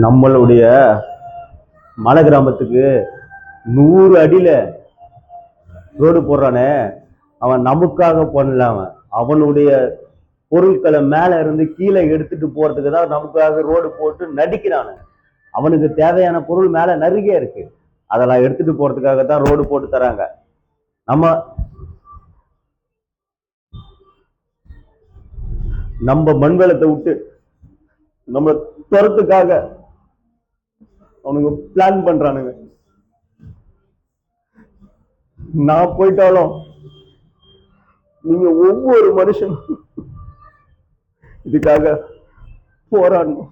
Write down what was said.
நம்மளுடைய மலை கிராமத்துக்கு 100 அடியில ரோடு போடுறானே, அவன் நமக்காக பண்ணல. அவனுடைய பொருட்களை மேல இருந்து கீழே எடுத்துட்டு போறதுக்கு தான் நமக்காக ரோடு போட்டு நடிக்கிறானு. அவனுக்கு தேவையான பொருள் மேல நிறைய இருக்கு, அதெல்லாம் எடுத்துட்டு போறதுக்காக தான் ரோடு போட்டு தராங்க. நம்ம மண்வளத்தை விட்டு நம்ம துறத்துக்காக அவனுங்க பிளான் பண்றானுங்க. நான் போயிட்டாலும் நீங்க ஒவ்வொரு மனுஷனும் இதுக்காக போராடணும்.